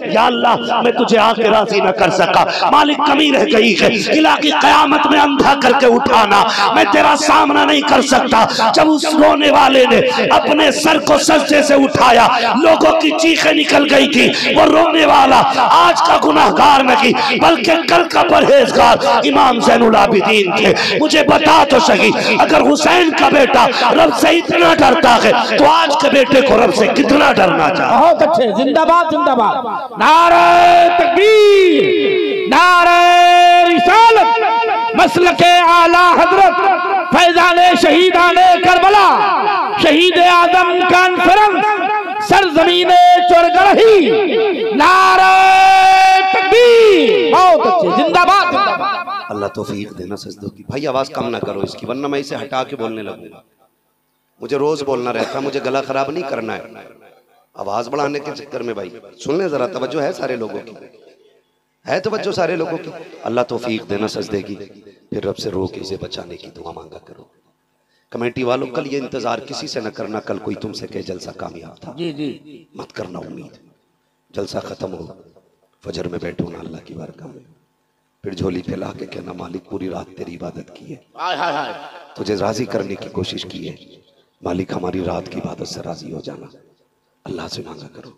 या अल्लाह मैं तुझे आके राजी न कर सका, मालिक कमी रह गई है, इला की कयामत में अंधा करके उठाना, मैं तेरा सामना नहीं कर सकता। जब उस रोने वाले ने अपने सर को सजदे से उठाया, लोगों की चीखें निकल गई थी। वो रोने वाला आज का गुनाहगार नहीं बल्कि कल का परहेजगार इमाम ज़ैनुल आबिदीन थे। मुझे बता तो सही, अगर हुसैन का बेटा रब से इतना डरता है तो आज के बेटे को रब से कितना डरना चाहिए। बहुत अच्छे, जिंदाबाद जिंदाबाद, नारे तकबीर, नारे रिसालत, मसलके आला हजरत फैजाने शहीदाने करबला, शहीद आदम कॉन्फ्रेंस सरजमीने चोरगढ़ी, नारे तकबीर। बहुत अच्छे, जिंदाबाद जिंदाबाद। अल्लाह तौफीक देना सजदों की। भाई आवाज कम ना करो इसकी, वरना मैं इसे हटा के बोलने लगूंगा। मुझे रोज बोलना रहता, मुझे गला खराब नहीं करना है आवाज बढ़ाने के चक्कर में। भाई सुन ले जरा, तवज्जो है सारे लोगों की, है तवज्जो सारे लोगों की। अल्लाह तौफीक देना सजदे की। फिर रब से रो के इसे बचाने की दुआ मांगा करो। कमेटी वालों कल ये इंतजार किसी से न करना, कल कोई तुमसे कहे जलसा कामयाब था, जी जी मत करना उम्मीद। जलसा खत्म हो, फजर में बैठो ना अल्लाह की बारगाह में, फिर झोली फैला के कहना मालिक पूरी रात तेरी इबादत की है, तुझे राजी करने की कोशिश की है, मालिक हमारी रात की इबादत से राजी हो जाना। अल्लाह से मांगा करो,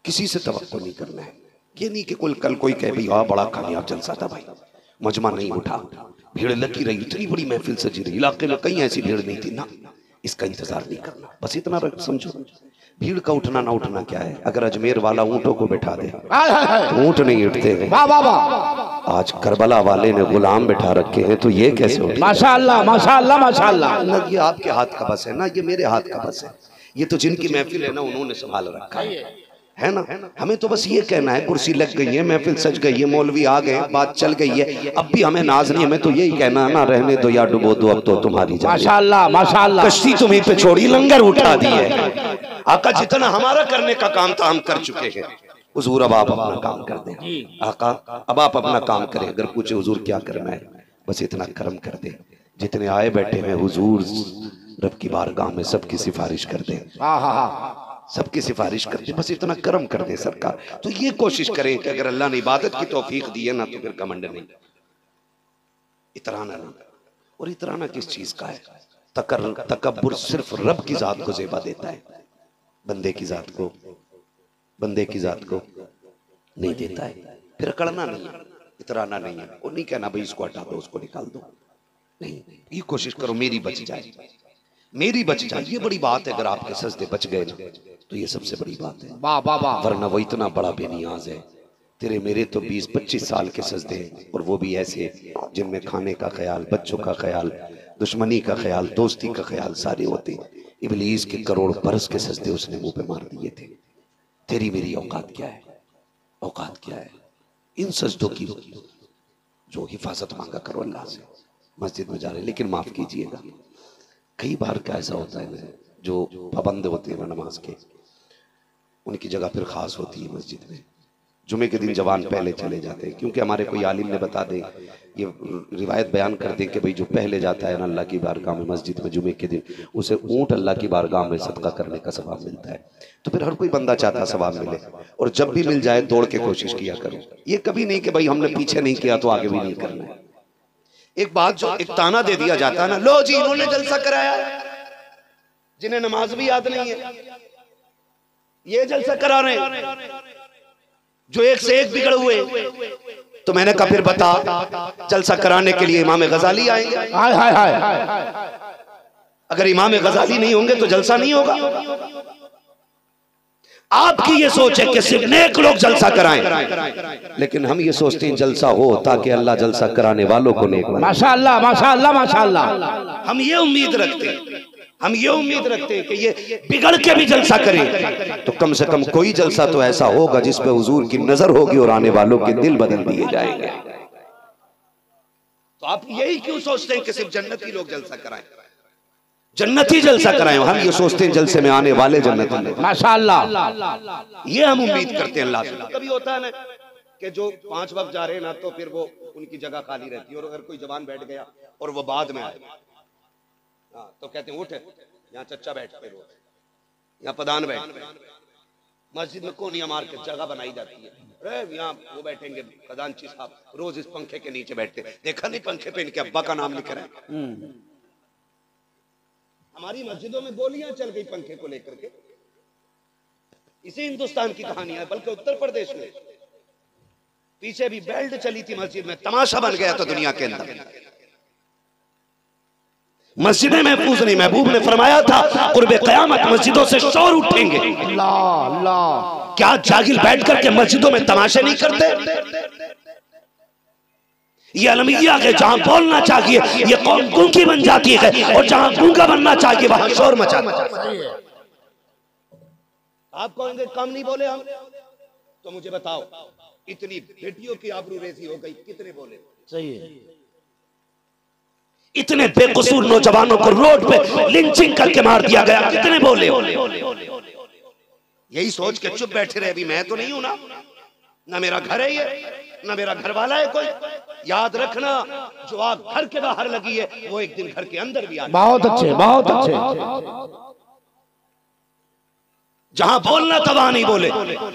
किसी से तवक्को नहीं करना है। ये नहीं कि कल कोई कहे भाई हाँ बड़ा कामयाब जलसा था, भाई मजमा नहीं उठा, भीड़ लगी रही, इतनी बड़ी महफिल सजी रही, इलाके में कहीं ऐसी भीड़ नहीं थी ना, इसका इंतजार नहीं करना। बस इतना समझो, भीड़ का उठना ना उठना क्या है। अगर अजमेर वाला ऊंटों को बैठा दे तो ऊंट नहीं उठते हैं। आज करबला वाले ने गुलाम बैठा रखे हैं तो ये कैसे उठे? माशाअल्लाह माशाअल्लाह माशाअल्लाह। ना ये आपके हाथ का बस है, ना ये मेरे हाथ का बस है, ये तो जिनकी महफिल है ना उन्होंने संभाल रखा है ना। हमें तो बस ये कहना है कुर्सी लग गई है, महफिल सज गई है, मौलवी आ गए, बात चल गई है, अब भी हमें नाज नहीं, हमें तो यही कहना है ना, रहने दो या डुबो दो, अब तो तुम्हारी जान। माशाअल्लाह माशाअल्लाह, कश्ती तुम्हीं पे छोड़ी, लंगर उठा दी है। आका जितना हमारा करने का काम था हम कर चुके हैं, हुजूर अब आप अपना काम कर दें। आका अब आप अपना काम करें, अगर पूछे हुजूर क्या करना है, बस इतना करम कर दे। जितने आए बैठे हैं हुजूर रब की बारगाह में सबकी सिफारिश कर दे, सबकी सिफारिश कर दे, बस इतना करम कर दे सरकार। तो ये कोशिश करें कि अगर अल्लाह ने इबादत की तौफीक दी है ना तो फिर कमंड नहीं, इतराना नहीं। और इतराना किस चीज का है? तकब्बुर सिर्फ रब की जात को ज़ेबा देता है, बंदे की जात को नहीं देता है। फिर अकड़ना नहीं है, इतराना नहीं है, और नहीं कहना भाई इसको हटा दो उसको निकाल दो, नहीं। ये कोशिश करो मेरी बच जाए, मेरी बच जाए, ये बड़ी बात है। अगर आपके सजदे बच गए ना तो ये सबसे बड़ी बात है। वाह वाह वाह। वरना वो इतना बड़ा बेनियाज है। तेरे मेरे तो 20-25 साल के सजदे हैं, और वो भी ऐसे जिनमें खाने का ख्याल, बच्चों का ख्याल, दुश्मनी का ख्याल, दोस्ती का ख्याल सारे होते। इब्लीस के करोड़ बरस के सजदे उसने मुंह पे मार दिए थे। तेरी मेरी औकात क्या है? औकात क्या है? इन सजदों की जो हिफाजत मांगा करो अल्लाह से। मस्जिद में जा रहे, लेकिन माफ कीजिएगा कई बार क्या ऐसा होता है ना, जो पाबंद होते हैं नमाज के, उनकी जगह फिर खास होती है मस्जिद में। जुमे के दिन जवान पहले चले जाते हैं, क्योंकि हमारे कोई आलिम ने बता दें, ये रिवायत बयान कर दें कि भाई जो पहले जाता है ना अल्लाह की बारगाह में मस्जिद में जुमे के दिन, उसे ऊंट अल्लाह की बारगाह में सदका करने का सवाब मिलता है। तो फिर हर कोई बंदा चाहता सवाब मिले, और जब भी मिल जाए दौड़ के कोशिश किया करो। ये कभी नहीं कि भाई हमने पीछे नहीं किया तो आगे भी नहीं करना है। एक बात जो एक ताना दे दिया जाता है ना, लो जी इन्होंने जलसा कराया, जिन्हें नमाज भी याद नहीं है ये जलसा करा रहे हैं, जो एक से एक बिगड़ हुए। तो मैंने कहा फिर बता, जलसा कराने के लिए इमाम गजाली आएंगे? हाय हाय हाय। अगर इमाम गजाली नहीं होंगे तो जलसा नहीं होगा। आपकी ये सोच है कि सिर्फ नेक लोग जलसा कराएं, लेकिन हम ये सोचते हैं जलसा हो ताकि अल्लाह जलसा कराने वालों को नेक बनाए। माशाअल्लाह माशाअल्लाह माशाअल्लाह। हम ये उम्मीद रखते हैं, हम ये उम्मीद रखते हैं कि ये बिगड़ के भी जलसा करें, तो कम से कम कोई जलसा तो ऐसा होगा जिस पे हुजूर की नजर होगी और आने वालों के दिल बदल दिए जाएंगे। तो आप यही क्यों सोचते हैं कि सिर्फ जन्नती लोग जलसा कराएं, जन्नती जलसा कराएं? हम ये सोचते हैं जलसे में आने वाले जन्नती लोग। माशाअल्लाह, ये हम उम्मीद करते हैं अल्लाह से। कभी होता है ना कि जो 5 वक्त जा रहे हैं ना, तो फिर वो उनकी जगह खाली रहती है, और अगर कोई जवान बैठ गया और वो बाद में आए, हाँ, तो कहते हैं उठ यहाँ चच्चा बैठ पे, यहाँ प्रधान बैठ। मस्जिद में कोनिया मार के जगह बनाई जाती है, अरे यहाँ वो बैठेंगे खजांची साहब, रोज इस पंखे के नीचे बैठते, देखा नहीं पंखे पे इनके अब्बा का नाम लिख रहे हैं। हमारी मस्जिदों में गोलियां चल गई पंखे को लेकर के। इसी हिंदुस्तान की कहानी है, बल्कि उत्तर प्रदेश में पीछे भी बेल्ट चली थी मस्जिद में, तमाशा बन गया था दुनिया के अंदर। मस्जिदें महफूज नहीं, महबूब ने फरमाया था कुर्बे क़यामत मस्जिदों से शोर उठेंगे। अल्लाह अल्लाह, क्या जागिल बैठ करके मस्जिदों में तमाशे नहीं करते? ये अलमिया के जहां बोलना चाहिए ये कौम गूंगी बन जाती है, और जहां गूंगा बनना चाहिए वहां शोर मचाता है। आप कहेंगे कम नहीं बोले हम, तो मुझे बताओ इतनी बेटियों की आबरूरेजी हो गई, कितने बोले? सही है। इतने बेकसूर नौजवानों को रोड पे लिंचिंग करके मार दिया गया, कितने बोले? यही सोच के चुप बैठे रहे, अभी मैं तो नहीं हूं ना मेरा घर है ये, ना मेरा घर वाला है कोई। याद रखना, जो आग घर के बाहर लगी है वो एक दिन घर के अंदर भी आ। बहुत अच्छे, बहुत अच्छे। जहां बोलना तबाह नहीं बोले,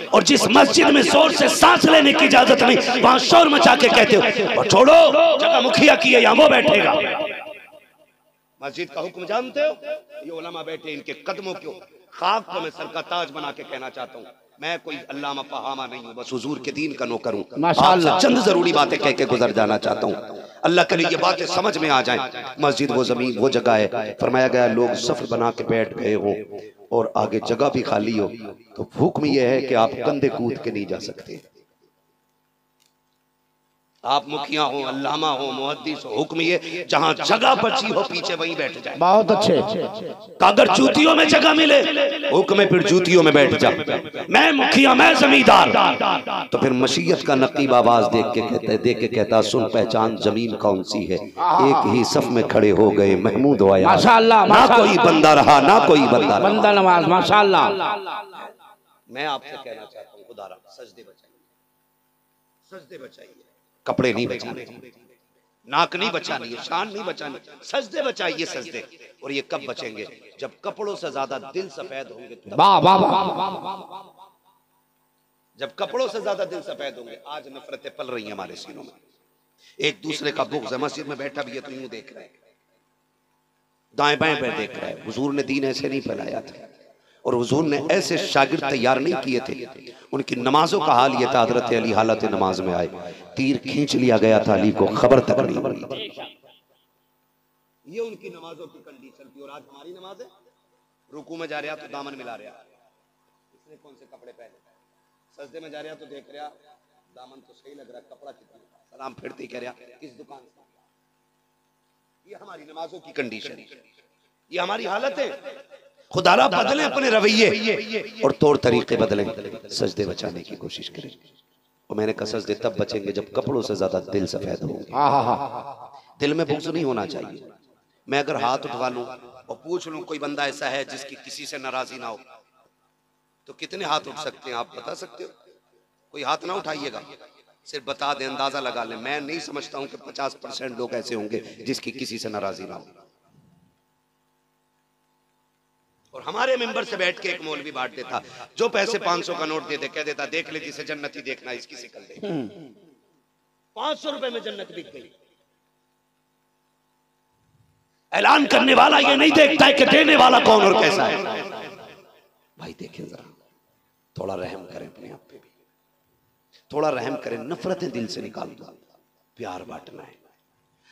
और जिस मस्जिद में जोर से सांस लेने की इजाजत नहीं वहां शोर मचा के कहते हो और छोड़ो जगह मुखिया की है, यहां वो बैठेगा। मस्जिद का हुक्म जानते हो? ये उलमा बैठे, इनके कदमों को खाक को मैं सर का ताज बना के कहना चाहता हूँ, मैं कोई अल्लामा फहामा नहीं हूँ, बस हुजूर के दीन का नौकर हूँ। माशाअल्लाह चंद जरूरी बातें कह के गुजर जाना चाहता हूँ, अल्लाह करे ये बातें समझ में आ जाएं। मस्जिद वो जमीन वो जगह है, फरमाया गया लोग सफ बना के बैठ गए हो और आगे जगह भी खाली हो, तो हुक्म यह है कि आप कंधे कूद के नहीं जा सकते। आप मुखिया हो, अल्लामा हो, मुहद्दिस हो, हुक्म ये जहां जगह बची हो पीछे वहीं बैठ जाए। बहुत अच्छे। अगर जूतियों में जगह मिले हुक्म है फिर जूतियों में बैठ जा। मैं मुखिया, मैं जमींदार, तो फिर मशीयत का नकीब आवाज देख के कहता सुन पहचान जमीन कौन सी है, एक ही सफ में खड़े हो गए महमूद आया। माशाअल्लाह, ना कोई बंदा रहा ना कोई बंदा रहा। बंदा नवाज, माशाअल्लाह। मैं आपसे कहना चाहता हूँ खुदा सजदे बचाइए, सजदे बचाइए, कपड़े नहीं बचाने, नाक नहीं बचानी है, शान नहीं बचानी, सजदे बचाइए सजदे। और ये कब बचेंगे? जब कपड़ों से ज्यादा दिल सफेद होंगे। वाह वाह वाह। जब कपड़ों से ज्यादा दिल सफेद होंगे। आज नफरतें पल रही हैं हमारे सीनों में, एक दूसरे का बुग़्ज़। मस्जिद में बैठा भी है तो यूं देख रहे हैं, दाएं बाएं पे देख रहा है। हुजूर ने दीन ऐसे नहीं फैलाया था, और हुजूर ने ऐसे शागिर्द तैयार नहीं किए थे। उनकी नमाजों का हाल ये था, हज़रत अली हालत नमाज में आए, तीर खींच लिया गया था, अली को खबर तक नहीं पड़ी। ये उनकी नमाजों की कंडीशन थी। और आज हमारी नमाज है, रुकू में जा रहा तो दामन मिला रहा, इसने कौन से कपड़े पहने, सजदे में जा रहा तो देख रहा दामन तो सही लग रहा, कपड़ा कितना, सलाम फिरते कह रहा किस दुकान से। ये हमारी नमाजों की कंडीशन है, ये हमारी हालत है। खुदारा बदलें अपने रवैये और तौर तरीके बदलें, सजदे बचाने की कोशिश करें। और मैंने कहा सजदे तब बचेंगे जब कपड़ों से ज्यादा दिल सफेद होंगे। दिल में बुग़्ज़ नहीं होना चाहिए। मैं अगर हाथ उठवा लूं और पूछ लूं कोई बंदा ऐसा है जिसकी किसी से नाराजगी ना हो, तो कितने हाथ उठ सकते हैं आप बता सकते हो? कोई हाथ ना उठाइएगा, सिर्फ बता दें, अंदाजा लगा लें। मैं नहीं समझता हूं कि 50% लोग ऐसे होंगे जिसकी किसी से नाराजगी ना हो। और हमारे मेंबर से बैठ के एक मौलवी बांट देता, जो पैसे 500 का नोट दे दे, कह देता देख ले जिसे जन्नती देखना इसकी शिकल देख। 500 रुपए में जन्नत बिक गई। ऐलान करने वाला ये नहीं देखता है कि देने वाला कौन और कैसा है। भाई देखें जरा, थोड़ा रहम करें अपने आप पे भी, थोड़ा रहम करें, नफरतें दिल से निकाल दो, प्यार बांटना है।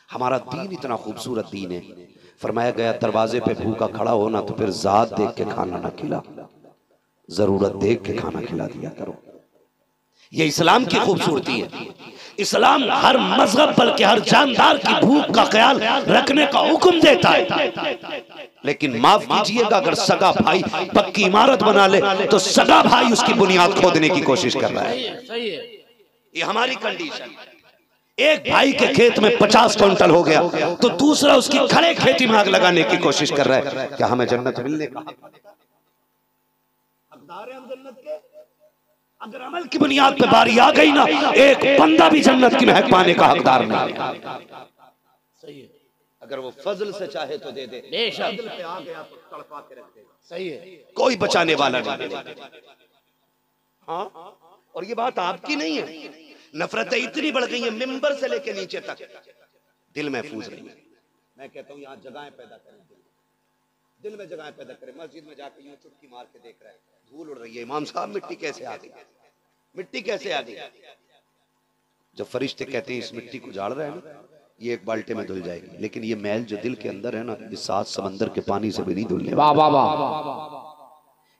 हमारा दीन इतना खूबसूरत दीन है, फरमाया गया दरवाजे पे भूखा खड़ा हो ना तो फिर जात देख के खाना ना खिला, जरूरत देख के खाना खिला दिया करो। ये इस्लाम की खूबसूरती है। इस्लाम हर मजहब बल्कि हर जानदार की भूख का ख्याल रखने का हुक्म देता है। लेकिन माफ कीजिएगा, अगर सगा भाई पक्की इमारत बना ले तो सगा भाई उसकी बुनियाद खोदने की कोशिश कर रहा है। ये हमारी कंडीशन। एक भाई के खेत में 50 क्विंटल हो गया तो दूसरा उसकी खड़े खेती में आग लगाने की कोशिश कर रहा है। क्या हमें जन्नत मिलने का हकदार है हम जन्नत के? अगर अमल की बुनियाद पे बारी आ गई ना, एक बंदा भी जन्नत की महक पाने का हकदार नहीं है। सही है। अगर वो फजल से चाहे तो दे दे, फजल पे आ गया तो तड़पा के रख देगा। सही है। कोई बचाने वाला नहीं। हाँ, और ये बात आपकी नहीं है। नफरतें इतनी बढ़ गई हैं मिंबर से लेके नीचे तक, दिल महफूज नहीं है। मैं कहता हूं यहां जगहें पैदा करें, दिल में जगहें पैदा करें। मस्जिद में जाकर यूं चुटकी मार के देख रहे हैं, धूल उड़ रही है, इमाम साहब मिट्टी कैसे आ गई, मिट्टी कैसे आ गई। जब फरिश्ते कहते हैं इस मिट्टी को झाड़ रहे हैं ना, ये एक बाल्टे में धुल जाएगी, लेकिन ये मैल जो दिल के अंदर है ना, ये 7 समंदर के पानी से भी नहीं धुलने। वाह वाह वाह।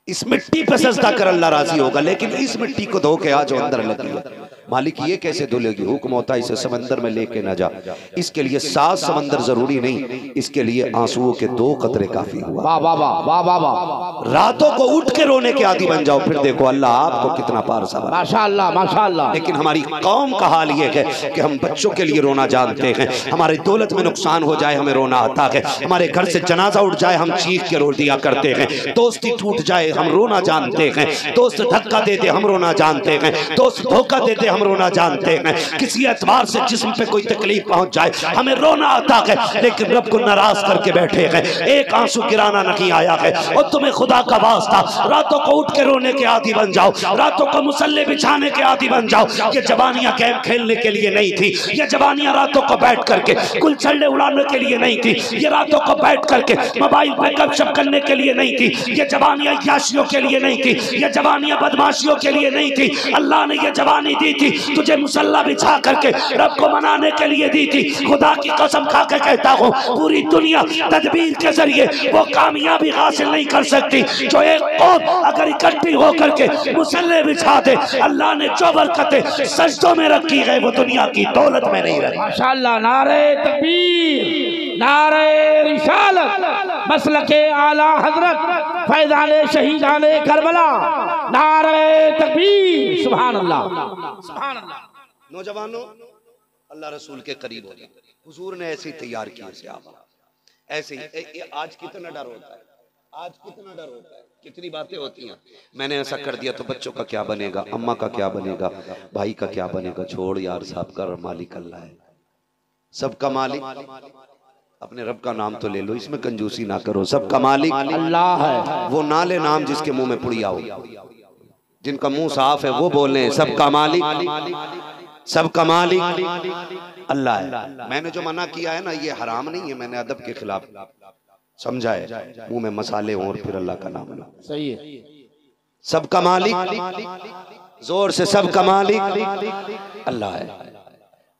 इस मिट्टी पे सजदा कर अल्लाह राजी होगा, लेकिन इस मिट्टी को धो के आज अंदर लगी है। मालिक ये कैसे धुलेगी, हुक्म होता है इसे समंदर में लेके ना जा। इसके लिए 7 समंदर जरूरी नहीं, इसके लिए आंसुओं के 2 कतरे काफी हुआ। वाह वाह वाह वाह वाह वाह। रातों को उठ के रोने के आदी बन जाओ, फिर देखो अल्लाह आपको कितना पार सा। माशाअल्लाह माशाअल्लाह। लेकिन हमारी कौम का हाल ये है कि हम बच्चों के लिए रोना जानते हैं, हमारी दौलत में नुकसान हो जाए हमें रोना आता है, हमारे घर से जनाजा उठ जाए हम चीख के रो दिया करते हैं, दोस्ती टूट जाए हम रोना जानते हैं, दोस्त धक्का दे दे हम रोना जानते हैं, दोस्त धोखा दे दे हम रोना जानते हैं, किसी एतबार से जिस्म पे कोई तकलीफ पहुंच जाए हमें रोना आता है। लेकिन रब को नाराज करके बैठे हैं, एक आंसू गिराना नहीं आया है। और तुम्हें खुदा का वास्ता रातों को उठ के रोने के आदी बन जाओ, रातों को मुसल्ले बिछाने के आदी बन जाओ। ये जवानियां गेम खेलने के लिए नहीं थी, ये जवानियां रातों को बैठ करके गुलछल्ले उड़ाने के लिए नहीं थी, ये रातों को बैठ करके मोबाइल पे गपशप करने के लिए नहीं थी, ये जवानियां याशियों के लिए नहीं थी, ये जवानियां बदमाशियों के लिए नहीं थी। अल्लाह ने ये जवानी दी थी तुझे मुसल्ला बिछा करके रब को मनाने के लिए दी थी। खुदा की कसम खा के कहता हूँ पूरी दुनिया तदबीर के जरिए वो कामयाबी हासिल नहीं कर सकती जो एक कौम अगर इकट्ठी होकर के मुसल्ले बिछा दे। अल्लाह ने जो बरकतें सजदों में रखी है वो दुनिया की दौलत में नहीं रखी। माशाअल्लाह। नारे तकबीर, नारे रिसालत, मसलके आला हजरत, फैज़ाने शहीदाने करबला, नारे तकबीर। सुभान अल्लाह सुभान अल्लाह। नौजवानों अल्लाह रसूल के करीब हो जाए, हुजूर ने ऐसे ही तैयार किया सहाबा, ऐसे ही। आज कितना डर होता है, आज कितना डर होता है, कितनी बातें होती हैं। मैंने ऐसा कर दिया तो बच्चों का क्या बनेगा, अम्मा का क्या बनेगा, भाई का क्या बनेगा। छोड़ यार, साहब का मालिक अल्लाह है, सबका मालिक अपने रब का नाम तो ले लो, इसमें कंजूसी ना करो। सबका मालिक अल्लाह है। वो ना ले नाम जिसके मुंह में पुड़िया हो, जिनका मुंह साफ है वो बोले सबका मालिक, सबका मालिक अल्लाह है। मैंने जो मना किया है ना ये हराम नहीं है, मैंने अदब के खिलाफ समझा है। मुंह में मसाले हो और फिर अल्लाह का नाम लो, सही है। सबका मालिक, जोर से सबका मालिक अल्लाह है।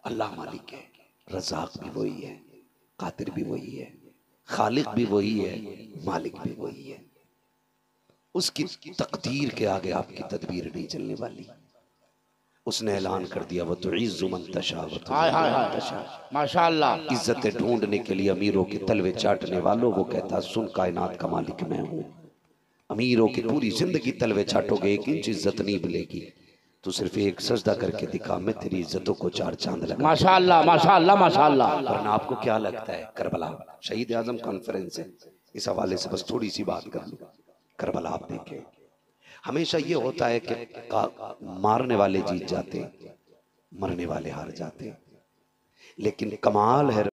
अल्लाह मालिक है, रज़ाक भी वही है, कादिर भी वही है, खालिक भी वही है, मालिक भी वही है। उसकी तकदीर के आगे आपकी तदबीर नहीं चलने वाली। उसने ऐलान कर दिया वो तो इज़्ज़ु मन तशा व तुज़िल्लु। माशाअल्लाह। इज्जतें ढूंढने के लिए अमीरों के तलवे चाटने वालों, वो कहता सुन कायनात का मालिक मैं हूँ। अमीरों की पूरी जिंदगी तलवे चाटोगे, 1 इंच इज्जत नहीं मिलेगी। तू सिर्फ एक सजदा करके दिखा, मैं तेरी इज्जतों को 4 चांद लगा। माशाअल्लाह माशाअल्लाह माशाअल्लाह। वरना आपको क्या लगता है, करबला शहीद आजम कॉन्फ्रेंस है, इस हवाले से बस थोड़ी सी बात कर लूं। करबला आप देखें, हमेशा ये होता है कि मारने वाले जीत जाते, मरने वाले हार जाते, लेकिन कमाल है